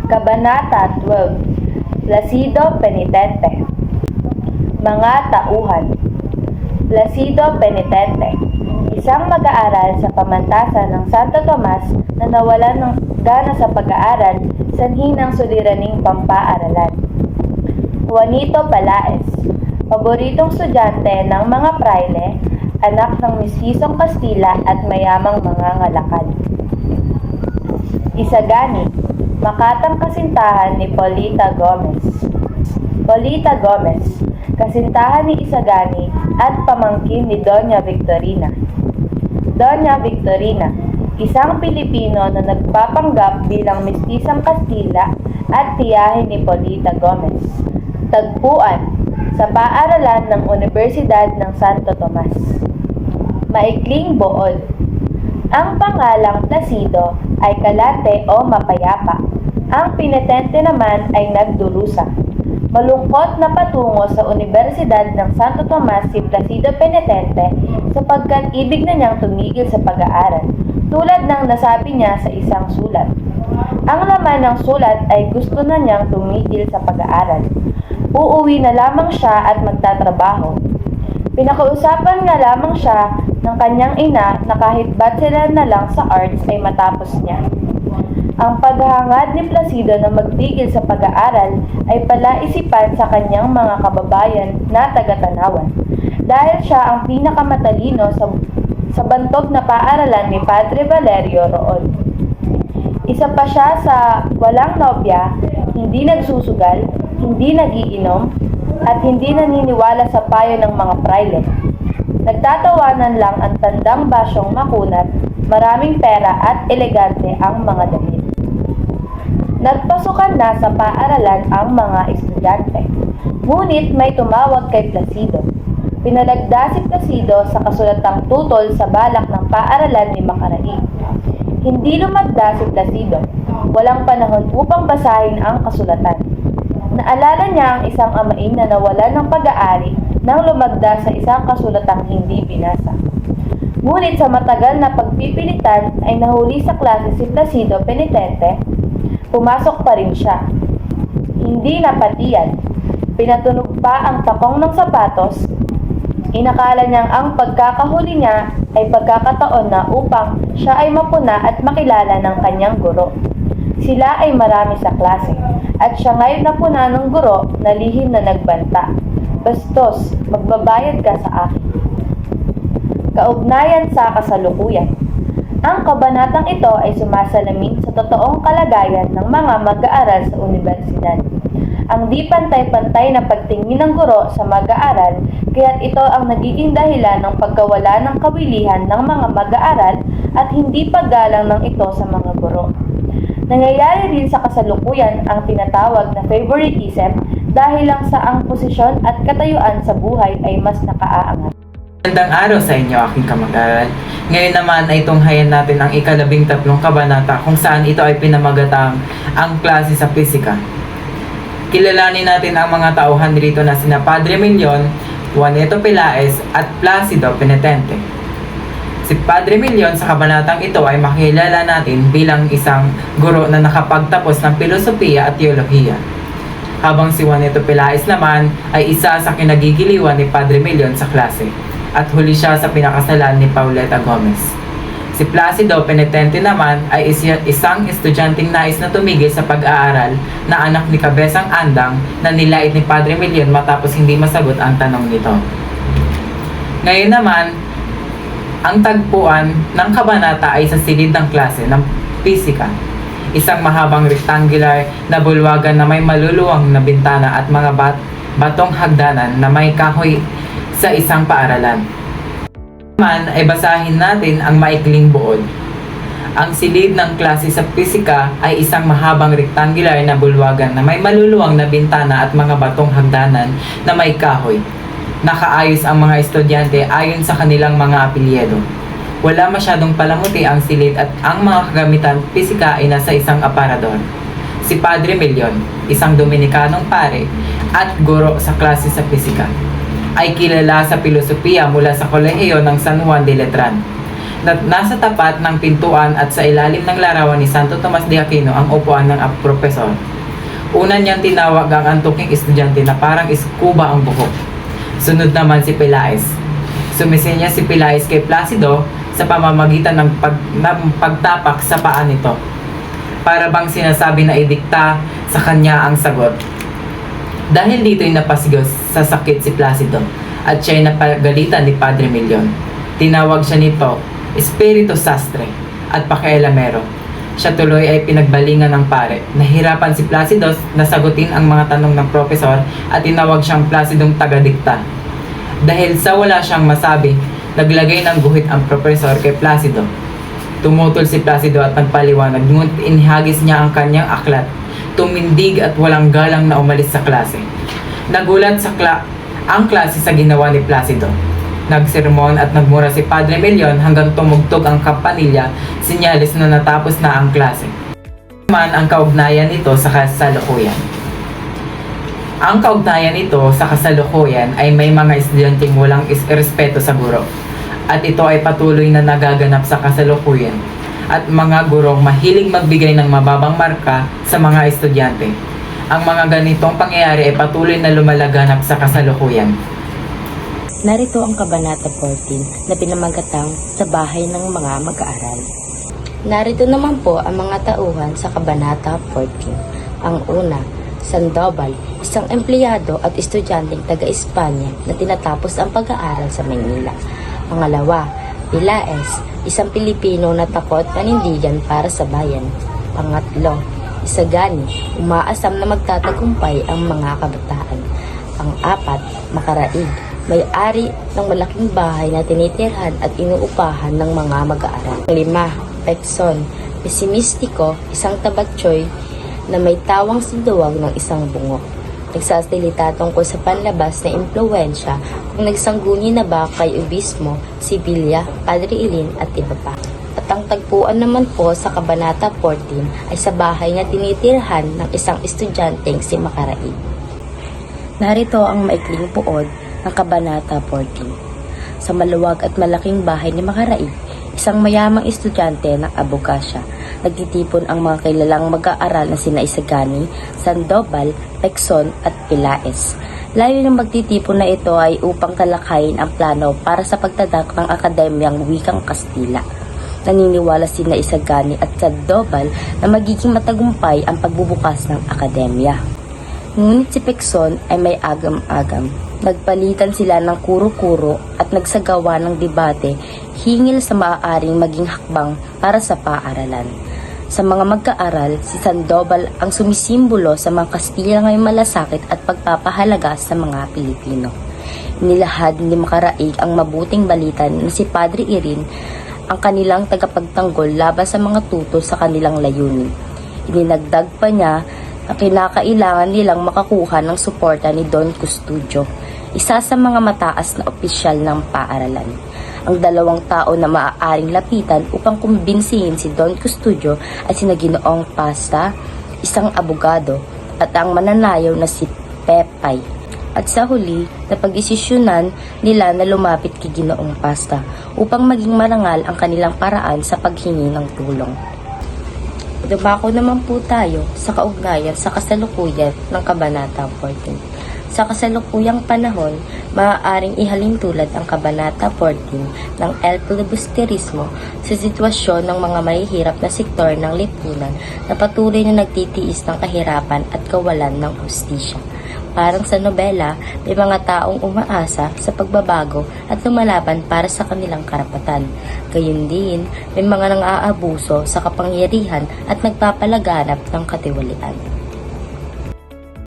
Kabanata 12. Placido Penitente. Mga tauhan. Placido Penitente, isang mag-aaral sa pamantasan ng Santo Tomas na nawalan ng gana sa pag-aaral sanhi ng suliraning pampaaralan. Juanito Palaez, paboritong estudyante ng mga praile, anak ng mistisong Kastila at mayamang mga ngalakal. Isagani, makatang kasintahan ni Polita Gomez. Polita Gomez, kasintahan ni Isagani at pamangkin ni Doña Victorina. Doña Victorina, isang Pilipino na nagpapanggap bilang mistisang Kastila at tiyahin ni Polita Gomez. Tagpuan sa paaralan ng Universidad ng Santo Tomas. Maikling buod. Ang pangalang Placido ay kalate o mapayapa. Ang penitente naman ay nagdurusa. Malungkot na patungo sa Universidad ng Santo Tomas si Placido Penitente sapagkat ibig na niyang tumigil sa pag-aaral, tulad ng nasabi niya sa isang sulat. Ang laman ng sulat ay gusto na niyang tumigil sa pag-aaral. Uuwi na lamang siya at magtatrabaho. Pinakausapan nga lamang siya ng kanyang ina na kahit bachelor na lang sa arts ay matapos niya. Ang paghahangad ni Placido na magtigil sa pag-aaral ay palaisipan sa kanyang mga kababayan na taga-Tanawan dahil siya ang pinakamatalino sa bantog na paaralan ni Padre Valerio roon. Isa pa siya sa walang nobya, hindi nagsusugal, hindi nagiinom, at hindi naniniwala sa payo ng mga praile. Nagtatawanan lang ang tandang basyong makunat, maraming pera at elegante ang mga damit. Nagpasukan na sa paaralan ang mga estudyante. Ngunit may tumawag kay Placido. Pinalagda si Placido sa kasulatang tutol sa balak ng paaralan ni Macarai. Hindi lumagda si Placido. Walang panahon upang basahin ang kasulatan. Naalala niya ang isang amain na nawalan ng pag-aari nang lumagda sa isang kasulatang hindi binasa. Ngunit sa matagal na pagpipilitan ay nahuli sa klase si Placido Penitente. Pumasok pa rin siya. Hindi napatiyan. Pinatunog pa ang takong ng sapatos. Inakala niyang ang pagkakahuli niya ay pagkakataon na upang siya ay mapuna at makilala ng kanyang guro. Sila ay marami sa klase at siya ngayon napuna ng guro na lihim na nagbanta. Bastos, magbabayad ka sa akin. Kaugnayan sa kasalukuyan. Ang kabanatang ito ay sumasalamin sa totoong kalagayan ng mga mag-aaral sa universidad. Ang di pantay-pantay na pagtingin ng guro sa mag-aaral, kaya't ito ang nagiging dahilan ng pagkawala ng kawilihan ng mga mag-aaral at hindi paggalang ng ito sa mga guro. Nangyayari rin sa kasalukuyan ang tinatawag na favoritism dahil lang sa ang posisyon at katayuan sa buhay ay mas nakaaangat. Magandang araw sa inyo, aking kamag-aral. Ngayon naman ay tunghayan natin ang ika-13 kabanata kung saan ito ay pinamagatang ang klase sa pisika. Kilalanin natin ang mga tauhan dito na sina Padre Milion, Juanito Palaez at Placido Penitente. Si Padre Milion sa kabanatang ito ay makilala natin bilang isang guro na nakapagtapos ng filosofiya at teolohiya. Habang si Juanito Palaez naman ay isa sa kinagigiliwan ni Padre Milion sa klase at huli siya sa pinakasalan ni Pauleta Gomez. Si Placido Penitente naman ay isang estudyanteng nais na tumigil sa pag-aaral na anak ni Kabesang Andang na nilait ni Padre Milion matapos hindi masagot ang tanong nito. Ngayon naman, ang tagpuan ng kabanata ay sa silid ng klase ng pisika. Isang mahabang rectangular na bulwagan na may maluluwang na bintana at mga batong hagdanan na may kahoy sa isang paaralan. Naman ay basahin natin ang maikling buod. Ang silid ng klase sa pisika ay isang mahabang rectangular na bulwagan na may maluluwang na bintana at mga batong hagdanan na may kahoy. Nakaayos ang mga estudyante ayon sa kanilang mga apelyido. Wala masyadong palamuti ang silid at ang mga kagamitan pisika ay nasa isang aparador. Si Padre Milion, isang Dominikanong pare at guro sa klase sa pisika, ay kilala sa filosofiya mula sa kolehiyo ng San Juan de Letran. Nasa tapat ng pintuan at sa ilalim ng larawan ni Santo Tomas de Aquino ang upuan ng profesor. Una niyang tinawag ang antuking estudyante na parang iskuba ang buhok. Sunod naman si Pelaez. Sumisinya si Pelaez kay Placido sa pamamagitan ng pagtapak sa paa nito. Para bang sinasabi na idikta sa kanya ang sagot. Dahil dito'y napasigaw sa sakit si Placido at siya'y napagalitan ni Padre Milion. Tinawag siya nito Espiritu Sastre at Pakialamero. Siya tuloy ay pinagbalingan ng pare. Nahirapan si Placido na sagutin ang mga tanong ng profesor at tinawag siyang Placidong tagadikta. Dahil sa wala siyang masabi, naglagay ng guhit ang profesor kay Placido. Tumutol si Placido at nagpaliwanag, ngunit inihagis niya ang kanyang aklat. Tumindig at walang galang na umalis sa klase. Nagulat ang klase sa ginawa ni Placido. Nagsermon at nagmura si Padre Milion hanggang tumugtog ang kampanilya, sinyalis na natapos na ang klase. Naman ang kaugnayan nito sa kasalukuyan. Ang kaugnayan nito sa kasalukuyan ay may mga estudyanteng walang respeto sa guro. At ito ay patuloy na nagaganap sa kasalukuyan. At mga gurong mahilig magbigay ng mababang marka sa mga estudyante. Ang mga ganitong pangyayari ay patuloy na lumalaganap sa kasalukuyan. Narito ang Kabanata 14 na pinamagatang sa bahay ng mga mag-aaral. Narito naman po ang mga tauhan sa Kabanata 14. Ang una, Sandoval, isang empleyado at estudyanteng taga-Espanya na tinatapos ang pag-aaral sa Maynila. Pangalawa, Pelaez, isang Pilipino na takot panindigan para sa bayan. Pangatlo, Isagani, umaasam na magtatagumpay ang mga kabataan. Pang-apat, Makaraig, may-ari ng malaking bahay na tinitirhan at inuupahan ng mga mag-aaral. 5. Pekson, pesimistiko, isang tabatsoy na may tawang sinduwag ng isang bungok. Nagsasalita tungkol sa panlabas na impluwensya kung nagsangguni na ba kay Obispo, Sibilia, Padre Ilin at iba pa. At ang tagpuan naman po sa Kabanata 14 ay sa bahay na tinitirhan ng isang estudyanteng si Makaraig. Narito ang maikling puod ng Kabanata 14. Sa maluwag at malaking bahay ni Makaraig, isang mayamang estudyante ng abogasya. Nagtitipon ang mga kilalang mag-aaral na sina Isagani, Sandoval, Pekson at Pelaez. Layo ng magtitipon na ito ay upang talakayin ang plano para sa pagtadak ng Akademyang Wikang Kastila. Naniniwala sina Isagani at Sandoval na magiging matagumpay ang pagbubukas ng akademya. Ngunit si Pekson ay may agam-agam. Nagpalitan sila ng kuro-kuro at nagsagawa ng debate hingil sa maaaring maging hakbang para sa paaralan. Sa mga mag-aaral, si Sandoval ang sumisimbolo sa mga Kastila ngayong malasakit at pagpapahalaga sa mga Pilipino. Nilahad ni Makaraig ang mabuting balita na si Padre Irin ang kanilang tagapagtanggol laban sa mga tutol sa kanilang layunin. Ininagdag pa niya na kinakailangan nilang makakuha ng suporta ni Don Custodio, isa sa mga mataas na opisyal ng paaralan. Ang dalawang tao na maaaring lapitan upang kumbinsihin si Don Custodio ay sina Ginoong Pasta, isang abogado, at ang mananayaw na si Pepay. At sa huli, napag-isisyonan nila na lumapit kay Ginoong Pasta upang maging marangal ang kanilang paraan sa paghingi ng tulong. Dumako naman po tayo sa kaugnayan sa kasalukuyan ng Kabanata 14. Sa kasalukuyang panahon, maaaring ihalin tulad ang Kabanata 14 ng El Filibusterismo sa sitwasyon ng mga mahihirap na sektor ng lipunan na patuloy na nagtitiis ng kahirapan at kawalan ng hustisya. Parang sa nobela, may mga taong umaasa sa pagbabago at lumalaban para sa kanilang karapatan. Gayun din, may mga nang-aabuso sa kapangyarihan at nagpapalaganap ng katiwalian.